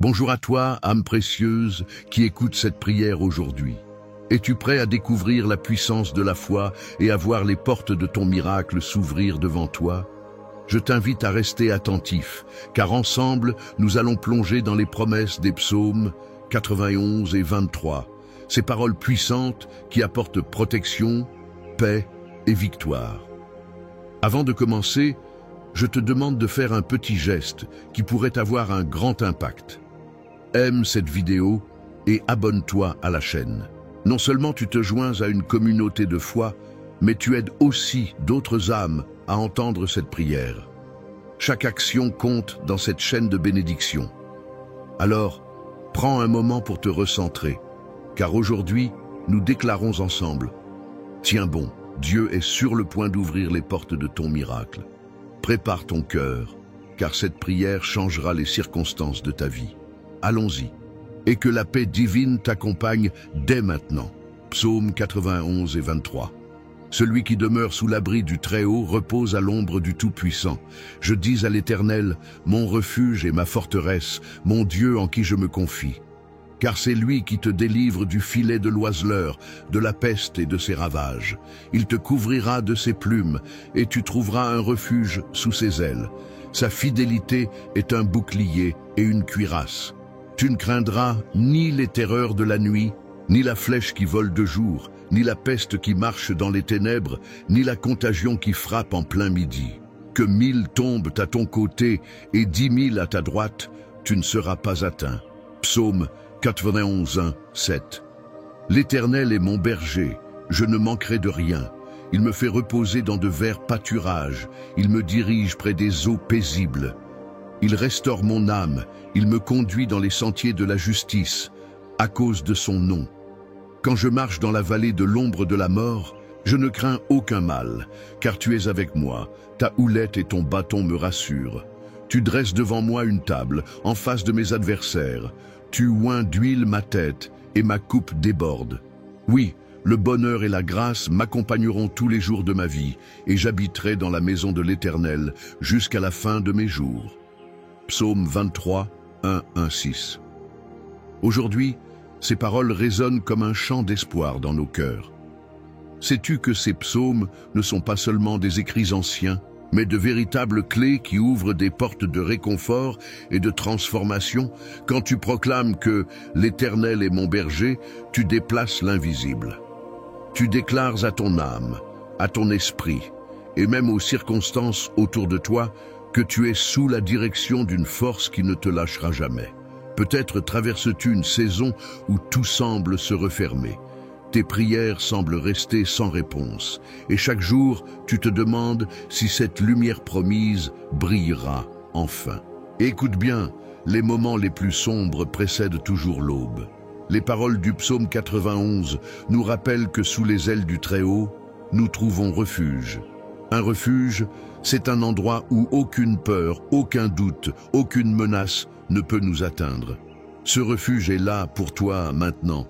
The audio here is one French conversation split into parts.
Bonjour à toi, âme précieuse, qui écoute cette prière aujourd'hui. Es-tu prêt à découvrir la puissance de la foi et à voir les portes de ton miracle s'ouvrir devant toi? Je t'invite à rester attentif, car ensemble, nous allons plonger dans les promesses des psaumes 91 et 23, ces paroles puissantes qui apportent protection, paix et victoire. Avant de commencer, je te demande de faire un petit geste qui pourrait avoir un grand impact. Aime cette vidéo et abonne-toi à la chaîne. Non seulement tu te joins à une communauté de foi, mais tu aides aussi d'autres âmes à entendre cette prière. Chaque action compte dans cette chaîne de bénédiction. Alors, prends un moment pour te recentrer, car aujourd'hui, nous déclarons ensemble: tiens bon, Dieu est sur le point d'ouvrir les portes de ton miracle. Prépare ton cœur, car cette prière changera les circonstances de ta vie. Allons-y, et que la paix divine t'accompagne dès maintenant. Psaume 91 et 23. Celui qui demeure sous l'abri du Très-Haut repose à l'ombre du Tout-Puissant. Je dis à l'Éternel, mon refuge et ma forteresse, mon Dieu en qui je me confie. Car c'est lui qui te délivre du filet de l'oiseleur, de la peste et de ses ravages. Il te couvrira de ses plumes, et tu trouveras un refuge sous ses ailes. Sa fidélité est un bouclier et une cuirasse. Tu ne craindras ni les terreurs de la nuit, ni la flèche qui vole de jour, ni la peste qui marche dans les ténèbres, ni la contagion qui frappe en plein midi. Que 1000 tombent à ton côté et 10 000 à ta droite, tu ne seras pas atteint. Psaume 91, 1, 7. L'Éternel est mon berger, je ne manquerai de rien. Il me fait reposer dans de verts pâturages, il me dirige près des eaux paisibles. Il restaure mon âme, il me conduit dans les sentiers de la justice, à cause de son nom. Quand je marche dans la vallée de l'ombre de la mort, je ne crains aucun mal, car tu es avec moi, ta houlette et ton bâton me rassurent. Tu dresses devant moi une table, en face de mes adversaires. Tu oins d'huile ma tête, et ma coupe déborde. Oui, le bonheur et la grâce m'accompagneront tous les jours de ma vie, et j'habiterai dans la maison de l'Éternel jusqu'à la fin de mes jours. Psaume 23, 1, 1, 6. Aujourd'hui, ces paroles résonnent comme un chant d'espoir dans nos cœurs. Sais-tu que ces psaumes ne sont pas seulement des écrits anciens, mais de véritables clés qui ouvrent des portes de réconfort et de transformation? Quand tu proclames que l'Éternel est mon berger, tu déplaces l'invisible. Tu déclares à ton âme, à ton esprit, et même aux circonstances autour de toi, que tu es sous la direction d'une force qui ne te lâchera jamais. Peut-être traverses-tu une saison où tout semble se refermer. Tes prières semblent rester sans réponse. Et chaque jour, tu te demandes si cette lumière promise brillera enfin. Écoute bien, les moments les plus sombres précèdent toujours l'aube. Les paroles du psaume 91 nous rappellent que sous les ailes du Très-Haut, nous trouvons refuge. Un refuge, c'est un endroit où aucune peur, aucun doute, aucune menace ne peut nous atteindre. Ce refuge est là pour toi maintenant.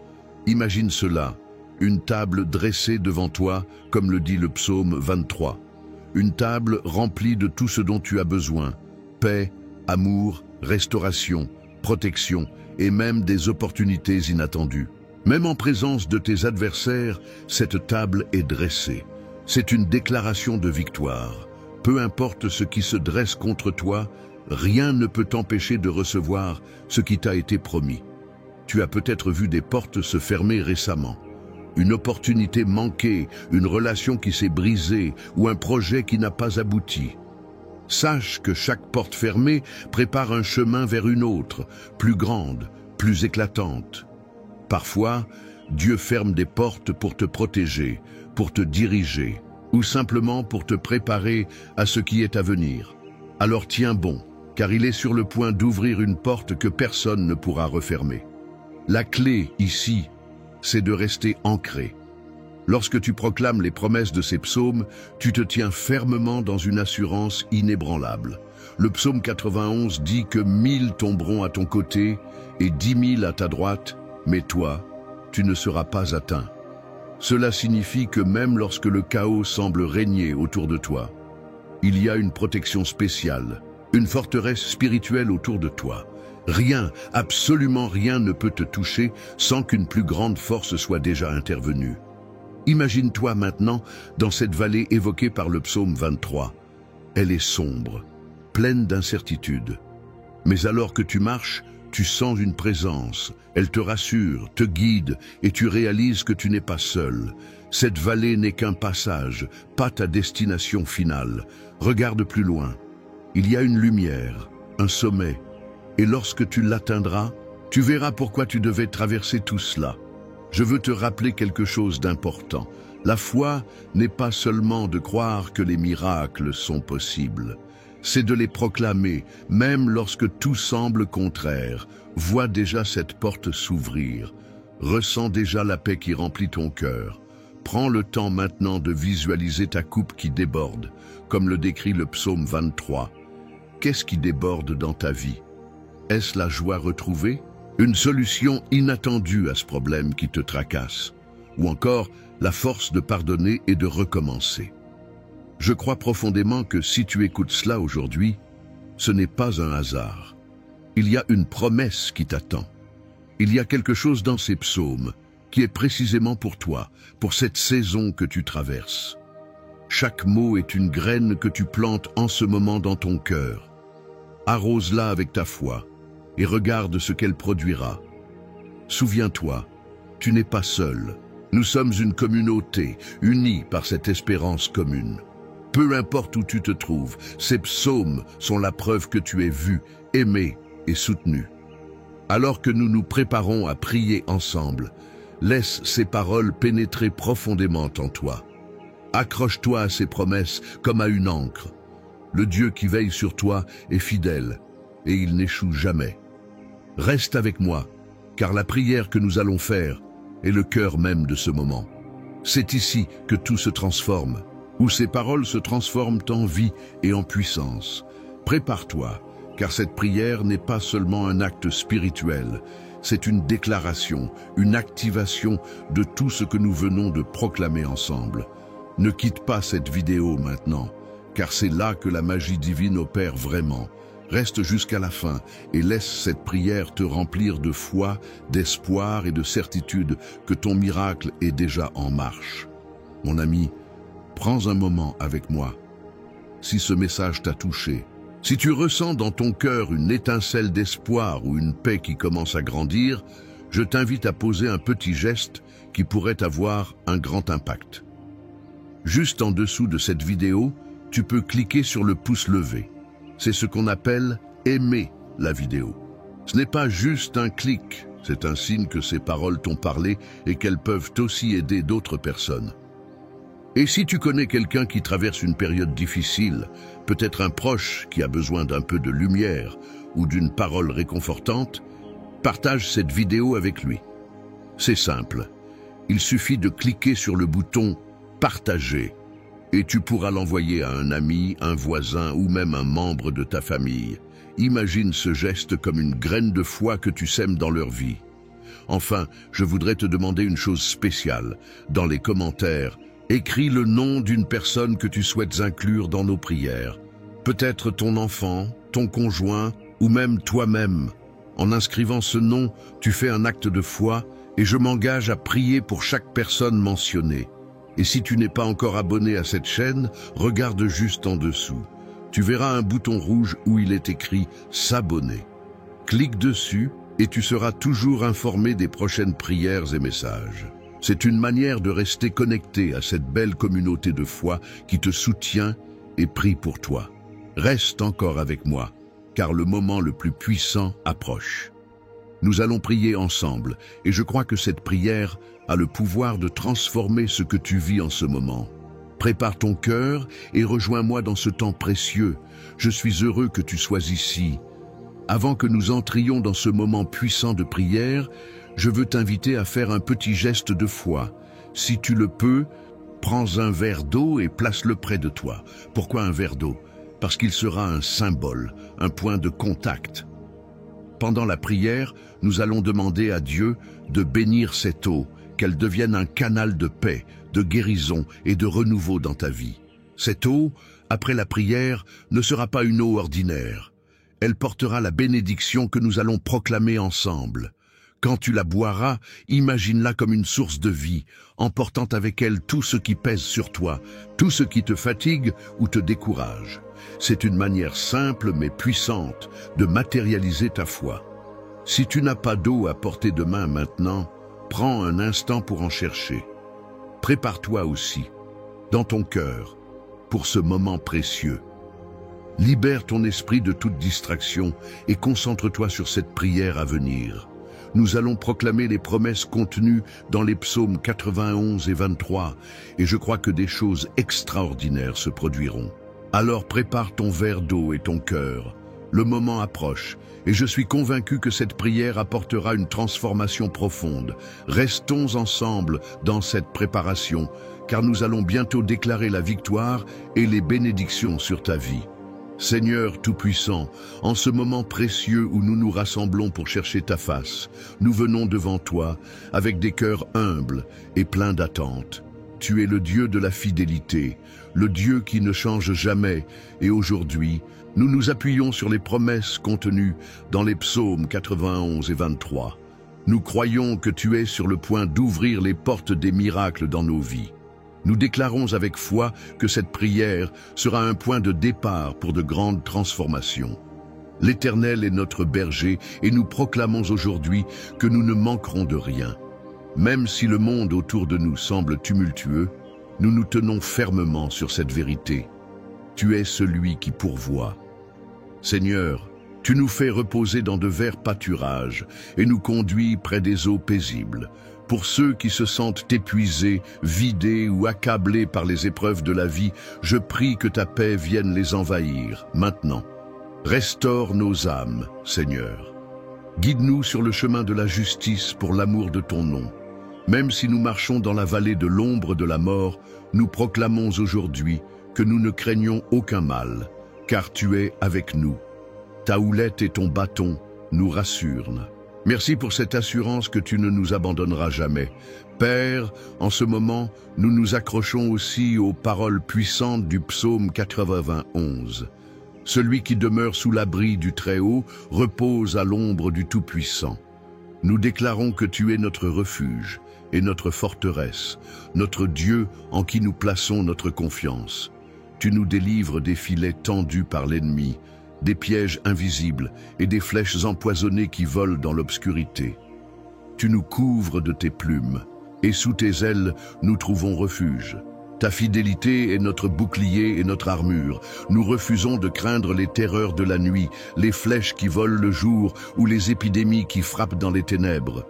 Imagine cela, une table dressée devant toi, comme le dit le psaume 23. Une table remplie de tout ce dont tu as besoin. Paix, amour, restauration, protection et même des opportunités inattendues. Même en présence de tes adversaires, cette table est dressée. C'est une déclaration de victoire. Peu importe ce qui se dresse contre toi, rien ne peut t'empêcher de recevoir ce qui t'a été promis. Tu as peut-être vu des portes se fermer récemment. Une opportunité manquée, une relation qui s'est brisée ou un projet qui n'a pas abouti. Sache que chaque porte fermée prépare un chemin vers une autre, plus grande, plus éclatante. Parfois, Dieu ferme des portes pour te protéger, pour te diriger, ou simplement pour te préparer à ce qui est à venir. Alors tiens bon, car il est sur le point d'ouvrir une porte que personne ne pourra refermer. La clé ici, c'est de rester ancré. Lorsque tu proclames les promesses de ces psaumes, tu te tiens fermement dans une assurance inébranlable. Le psaume 91 dit que 1000 tomberont à ton côté et 10 000 à ta droite, mais toi, tu ne seras pas atteint. Cela signifie que même lorsque le chaos semble régner autour de toi, il y a une protection spéciale, une forteresse spirituelle autour de toi. Rien, absolument rien ne peut te toucher sans qu'une plus grande force soit déjà intervenue. Imagine-toi maintenant dans cette vallée évoquée par le psaume 23. Elle est sombre, pleine d'incertitudes. Mais alors que tu marches, tu sens une présence. Elle te rassure, te guide et tu réalises que tu n'es pas seul. Cette vallée n'est qu'un passage, pas ta destination finale. Regarde plus loin. Il y a une lumière, un sommet. Et lorsque tu l'atteindras, tu verras pourquoi tu devais traverser tout cela. Je veux te rappeler quelque chose d'important. La foi n'est pas seulement de croire que les miracles sont possibles. C'est de les proclamer, même lorsque tout semble contraire. Vois déjà cette porte s'ouvrir. Ressens déjà la paix qui remplit ton cœur. Prends le temps maintenant de visualiser ta coupe qui déborde, comme le décrit le psaume 23. Qu'est-ce qui déborde dans ta vie? Est-ce la joie retrouvée? Une solution inattendue à ce problème qui te tracasse? Ou encore la force de pardonner et de recommencer? Je crois profondément que si tu écoutes cela aujourd'hui, ce n'est pas un hasard. Il y a une promesse qui t'attend. Il y a quelque chose dans ces psaumes qui est précisément pour toi, pour cette saison que tu traverses. Chaque mot est une graine que tu plantes en ce moment dans ton cœur. Arrose-la avec ta foi et regarde ce qu'elle produira. Souviens-toi, tu n'es pas seul. Nous sommes une communauté, unie par cette espérance commune. Peu importe où tu te trouves, ces psaumes sont la preuve que tu es vu, aimé et soutenu. Alors que nous nous préparons à prier ensemble, laisse ces paroles pénétrer profondément en toi. Accroche-toi à ces promesses comme à une ancre. Le Dieu qui veille sur toi est fidèle et il n'échoue jamais. Reste avec moi, car la prière que nous allons faire est le cœur même de ce moment. C'est ici que tout se transforme, où ces paroles se transforment en vie et en puissance. Prépare-toi, car cette prière n'est pas seulement un acte spirituel, c'est une déclaration, une activation de tout ce que nous venons de proclamer ensemble. Ne quitte pas cette vidéo maintenant, car c'est là que la magie divine opère vraiment. Reste jusqu'à la fin et laisse cette prière te remplir de foi, d'espoir et de certitude que ton miracle est déjà en marche. Mon ami, prends un moment avec moi. Si ce message t'a touché, si tu ressens dans ton cœur une étincelle d'espoir ou une paix qui commence à grandir, je t'invite à poser un petit geste qui pourrait avoir un grand impact. Juste en dessous de cette vidéo, tu peux cliquer sur le pouce levé. C'est ce qu'on appelle aimer la vidéo. Ce n'est pas juste un clic, c'est un signe que ces paroles t'ont parlé et qu'elles peuvent aussi aider d'autres personnes. Et si tu connais quelqu'un qui traverse une période difficile, peut-être un proche qui a besoin d'un peu de lumière ou d'une parole réconfortante, partage cette vidéo avec lui. C'est simple, il suffit de cliquer sur le bouton « Partager » et tu pourras l'envoyer à un ami, un voisin ou même un membre de ta famille. Imagine ce geste comme une graine de foi que tu sèmes dans leur vie. Enfin, je voudrais te demander une chose spéciale. Dans les commentaires, écris le nom d'une personne que tu souhaites inclure dans nos prières. Peut-être ton enfant, ton conjoint ou même toi-même. En inscrivant ce nom, tu fais un acte de foi et je m'engage à prier pour chaque personne mentionnée. Et si tu n'es pas encore abonné à cette chaîne, regarde juste en dessous. Tu verras un bouton rouge où il est écrit « S'abonner ». Clique dessus et tu seras toujours informé des prochaines prières et messages. C'est une manière de rester connecté à cette belle communauté de foi qui te soutient et prie pour toi. Reste encore avec moi, car le moment le plus puissant approche. Nous allons prier ensemble et je crois que cette prière a le pouvoir de transformer ce que tu vis en ce moment. Prépare ton cœur et rejoins-moi dans ce temps précieux. Je suis heureux que tu sois ici. Avant que nous entrions dans ce moment puissant de prière, je veux t'inviter à faire un petit geste de foi. Si tu le peux, prends un verre d'eau et place-le près de toi. Pourquoi un verre d'eau? Parce qu'il sera un symbole, un point de contact. Pendant la prière, nous allons demander à Dieu de bénir cette eau, qu'elle devienne un canal de paix, de guérison et de renouveau dans ta vie. Cette eau, après la prière, ne sera pas une eau ordinaire. Elle portera la bénédiction que nous allons proclamer ensemble. Quand tu la boiras, imagine-la comme une source de vie, emportant avec elle tout ce qui pèse sur toi, tout ce qui te fatigue ou te décourage. C'est une manière simple mais puissante de matérialiser ta foi. Si tu n'as pas d'eau à portée de main maintenant, prends un instant pour en chercher. Prépare-toi aussi, dans ton cœur, pour ce moment précieux. Libère ton esprit de toute distraction et concentre-toi sur cette prière à venir. Nous allons proclamer les promesses contenues dans les psaumes 91 et 23, et je crois que des choses extraordinaires se produiront. Alors prépare ton verre d'eau et ton cœur. Le moment approche, et je suis convaincu que cette prière apportera une transformation profonde. Restons ensemble dans cette préparation, car nous allons bientôt déclarer la victoire et les bénédictions sur ta vie. Seigneur Tout-Puissant, en ce moment précieux où nous nous rassemblons pour chercher ta face, nous venons devant toi avec des cœurs humbles et pleins d'attente. Tu es le Dieu de la fidélité, le Dieu qui ne change jamais, et aujourd'hui, nous nous appuyons sur les promesses contenues dans les psaumes 91 et 23. Nous croyons que tu es sur le point d'ouvrir les portes des miracles dans nos vies. Nous déclarons avec foi que cette prière sera un point de départ pour de grandes transformations. L'Éternel est notre berger et nous proclamons aujourd'hui que nous ne manquerons de rien. Même si le monde autour de nous semble tumultueux, nous nous tenons fermement sur cette vérité. Tu es celui qui pourvoit. Seigneur, tu nous fais reposer dans de verts pâturages et nous conduis près des eaux paisibles. Pour ceux qui se sentent épuisés, vidés ou accablés par les épreuves de la vie, je prie que ta paix vienne les envahir, maintenant. Restaure nos âmes, Seigneur. Guide-nous sur le chemin de la justice pour l'amour de ton nom. Même si nous marchons dans la vallée de l'ombre de la mort, nous proclamons aujourd'hui que nous ne craignons aucun mal, car tu es avec nous. Ta houlette et ton bâton nous rassurent. Merci pour cette assurance que tu ne nous abandonneras jamais. Père, en ce moment, nous nous accrochons aussi aux paroles puissantes du psaume 91. Celui qui demeure sous l'abri du Très-Haut repose à l'ombre du Tout-Puissant. Nous déclarons que tu es notre refuge et notre forteresse, notre Dieu en qui nous plaçons notre confiance. Tu nous délivres des filets tendus par l'ennemi, des pièges invisibles et des flèches empoisonnées qui volent dans l'obscurité. Tu nous couvres de tes plumes, et sous tes ailes, nous trouvons refuge. Ta fidélité est notre bouclier et notre armure. Nous refusons de craindre les terreurs de la nuit, les flèches qui volent le jour ou les épidémies qui frappent dans les ténèbres.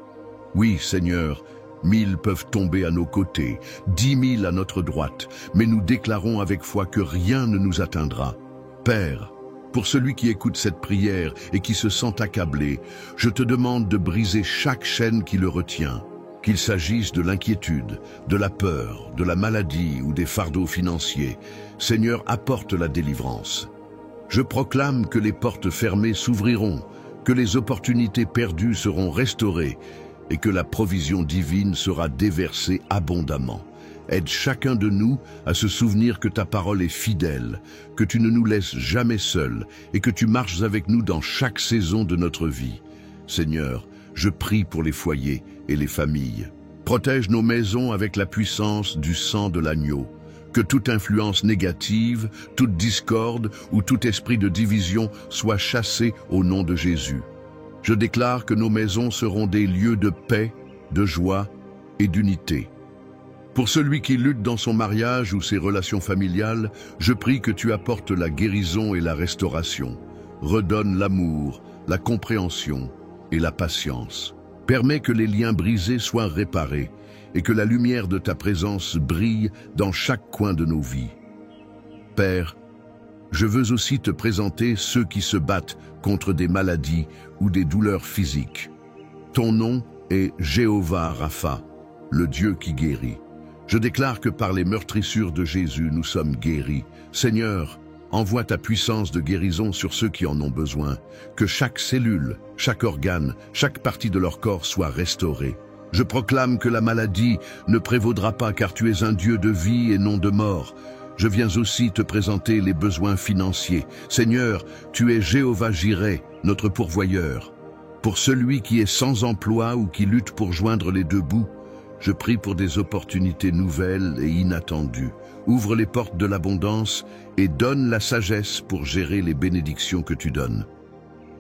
Oui, Seigneur, 1000 peuvent tomber à nos côtés, 10 000 à notre droite, mais nous déclarons avec foi que rien ne nous atteindra. Père, pour celui qui écoute cette prière et qui se sent accablé, je te demande de briser chaque chaîne qui le retient, qu'il s'agisse de l'inquiétude, de la peur, de la maladie ou des fardeaux financiers. Seigneur, apporte la délivrance. Je proclame que les portes fermées s'ouvriront, que les opportunités perdues seront restaurées et que la provision divine sera déversée abondamment. Aide chacun de nous à se souvenir que ta parole est fidèle, que tu ne nous laisses jamais seuls et que tu marches avec nous dans chaque saison de notre vie. Seigneur, je prie pour les foyers et les familles. Protège nos maisons avec la puissance du sang de l'agneau. Que toute influence négative, toute discorde ou tout esprit de division soit chassé au nom de Jésus. Je déclare que nos maisons seront des lieux de paix, de joie et d'unité. Pour celui qui lutte dans son mariage ou ses relations familiales, je prie que tu apportes la guérison et la restauration. Redonne l'amour, la compréhension et la patience. Permets que les liens brisés soient réparés et que la lumière de ta présence brille dans chaque coin de nos vies. Père, je veux aussi te présenter ceux qui se battent contre des maladies ou des douleurs physiques. Ton nom est Jéhovah Rapha, le Dieu qui guérit. Je déclare que par les meurtrissures de Jésus, nous sommes guéris. Seigneur, envoie ta puissance de guérison sur ceux qui en ont besoin. Que chaque cellule, chaque organe, chaque partie de leur corps soit restaurée. Je proclame que la maladie ne prévaudra pas car tu es un Dieu de vie et non de mort. Je viens aussi te présenter les besoins financiers. Seigneur, tu es Jéhovah Jireh, notre pourvoyeur. Pour celui qui est sans emploi ou qui lutte pour joindre les deux bouts, je prie pour des opportunités nouvelles et inattendues. Ouvre les portes de l'abondance et donne la sagesse pour gérer les bénédictions que tu donnes.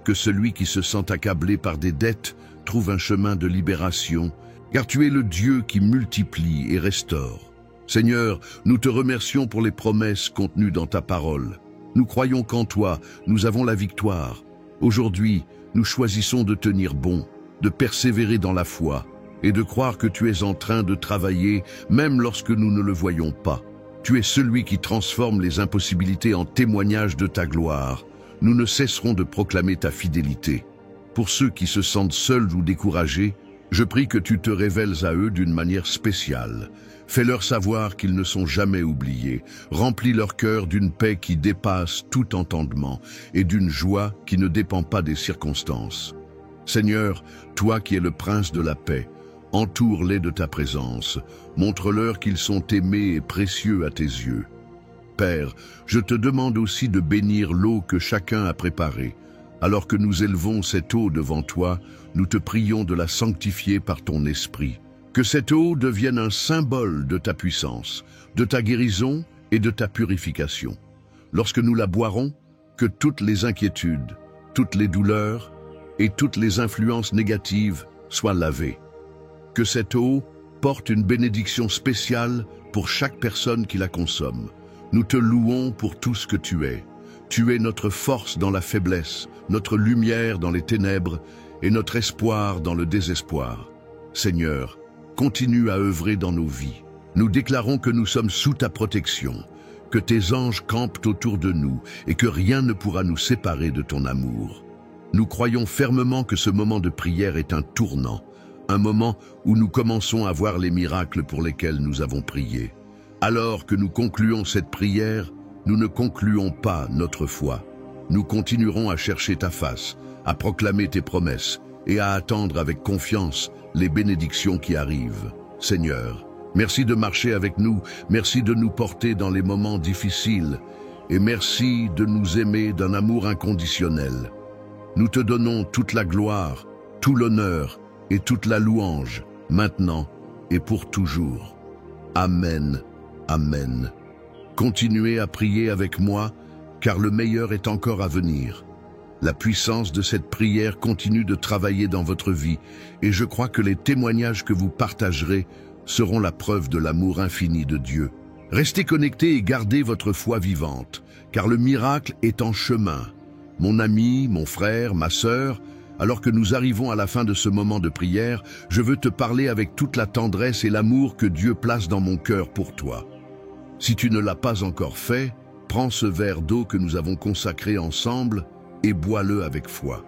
Que celui qui se sent accablé par des dettes trouve un chemin de libération, car tu es le Dieu qui multiplie et restaure. Seigneur, nous te remercions pour les promesses contenues dans ta parole. Nous croyons qu'en toi, nous avons la victoire. Aujourd'hui, nous choisissons de tenir bon, de persévérer dans la foi et de croire que tu es en train de travailler même lorsque nous ne le voyons pas. Tu es celui qui transforme les impossibilités en témoignages de ta gloire. Nous ne cesserons de proclamer ta fidélité. Pour ceux qui se sentent seuls ou découragés, je prie que tu te révèles à eux d'une manière spéciale. Fais-leur savoir qu'ils ne sont jamais oubliés. Remplis leur cœur d'une paix qui dépasse tout entendement et d'une joie qui ne dépend pas des circonstances. Seigneur, toi qui es le prince de la paix, entoure-les de ta présence. Montre-leur qu'ils sont aimés et précieux à tes yeux. Père, je te demande aussi de bénir l'eau que chacun a préparée. Alors que nous élevons cette eau devant toi, nous te prions de la sanctifier par ton esprit. Que cette eau devienne un symbole de ta puissance, de ta guérison et de ta purification. Lorsque nous la boirons, que toutes les inquiétudes, toutes les douleurs et toutes les influences négatives soient lavées. Que cette eau porte une bénédiction spéciale pour chaque personne qui la consomme. Nous te louons pour tout ce que tu es. Tu es notre force dans la faiblesse, notre lumière dans les ténèbres et notre espoir dans le désespoir. Seigneur, continue à œuvrer dans nos vies. Nous déclarons que nous sommes sous ta protection, que tes anges campent autour de nous et que rien ne pourra nous séparer de ton amour. Nous croyons fermement que ce moment de prière est un tournant, un moment où nous commençons à voir les miracles pour lesquels nous avons prié. Alors que nous concluons cette prière, nous ne concluons pas notre foi. Nous continuerons à chercher ta face, à proclamer tes promesses et à attendre avec confiance les bénédictions qui arrivent. Seigneur, merci de marcher avec nous, merci de nous porter dans les moments difficiles et merci de nous aimer d'un amour inconditionnel. Nous te donnons toute la gloire, tout l'honneur et toute la louange, maintenant et pour toujours. Amen, amen. Continuez à prier avec moi, car le meilleur est encore à venir. La puissance de cette prière continue de travailler dans votre vie, et je crois que les témoignages que vous partagerez seront la preuve de l'amour infini de Dieu. Restez connectés et gardez votre foi vivante, car le miracle est en chemin. Mon ami, mon frère, ma sœur, alors que nous arrivons à la fin de ce moment de prière, je veux te parler avec toute la tendresse et l'amour que Dieu place dans mon cœur pour toi. Si tu ne l'as pas encore fait, prends ce verre d'eau que nous avons consacré ensemble et bois-le avec foi.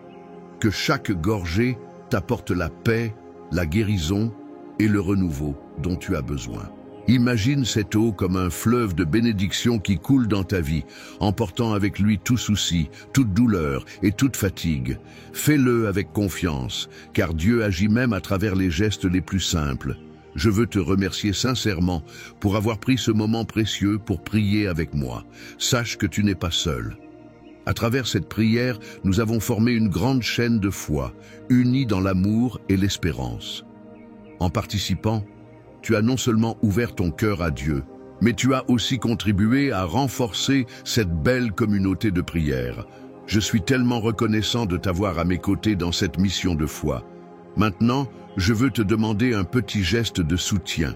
Que chaque gorgée t'apporte la paix, la guérison et le renouveau dont tu as besoin. Imagine cette eau comme un fleuve de bénédiction qui coule dans ta vie, emportant avec lui tout souci, toute douleur et toute fatigue. Fais-le avec confiance, car Dieu agit même à travers les gestes les plus simples. Je veux te remercier sincèrement pour avoir pris ce moment précieux pour prier avec moi. Sache que tu n'es pas seul. À travers cette prière, nous avons formé une grande chaîne de foi, unie dans l'amour et l'espérance. En participant, tu as non seulement ouvert ton cœur à Dieu, mais tu as aussi contribué à renforcer cette belle communauté de prière. Je suis tellement reconnaissant de t'avoir à mes côtés dans cette mission de foi. Maintenant, je veux te demander un petit geste de soutien.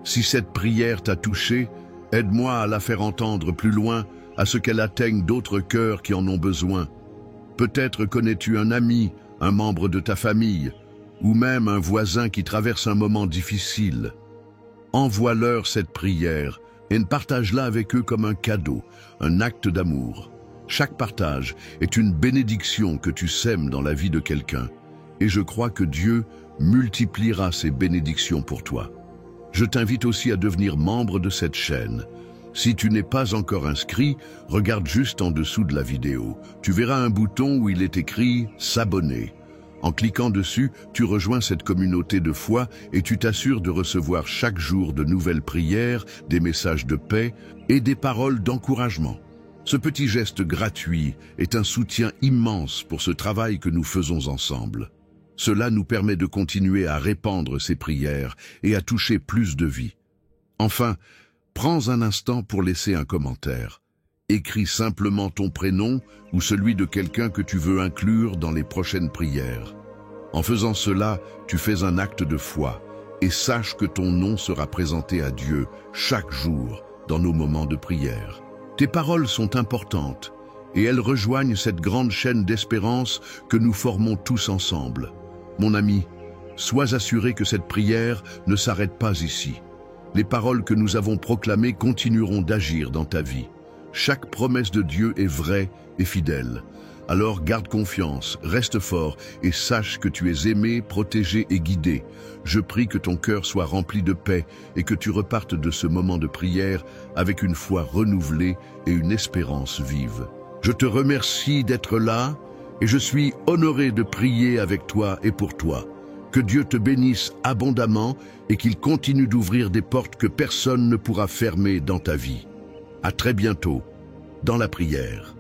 Si cette prière t'a touché, aide-moi à la faire entendre plus loin, à ce qu'elle atteigne d'autres cœurs qui en ont besoin. Peut-être connais-tu un ami, un membre de ta famille, ou même un voisin qui traverse un moment difficile. Envoie-leur cette prière et partage-la avec eux comme un cadeau, un acte d'amour. Chaque partage est une bénédiction que tu sèmes dans la vie de quelqu'un. Et je crois que Dieu multipliera ces bénédictions pour toi. Je t'invite aussi à devenir membre de cette chaîne. Si tu n'es pas encore inscrit, regarde juste en dessous de la vidéo. Tu verras un bouton où il est écrit « S'abonner ». En cliquant dessus, tu rejoins cette communauté de foi et tu t'assures de recevoir chaque jour de nouvelles prières, des messages de paix et des paroles d'encouragement. Ce petit geste gratuit est un soutien immense pour ce travail que nous faisons ensemble. Cela nous permet de continuer à répandre ces prières et à toucher plus de vies. Enfin, prends un instant pour laisser un commentaire. Écris simplement ton prénom ou celui de quelqu'un que tu veux inclure dans les prochaines prières. En faisant cela, tu fais un acte de foi et sache que ton nom sera présenté à Dieu chaque jour dans nos moments de prière. Tes paroles sont importantes et elles rejoignent cette grande chaîne d'espérance que nous formons tous ensemble. Mon ami, sois assuré que cette prière ne s'arrête pas ici. Les paroles que nous avons proclamées continueront d'agir dans ta vie. Chaque promesse de Dieu est vraie et fidèle. Alors garde confiance, reste fort et sache que tu es aimé, protégé et guidé. Je prie que ton cœur soit rempli de paix et que tu repartes de ce moment de prière avec une foi renouvelée et une espérance vive. Je te remercie d'être là et je suis honoré de prier avec toi et pour toi. Que Dieu te bénisse abondamment et qu'il continue d'ouvrir des portes que personne ne pourra fermer dans ta vie. À très bientôt dans la prière.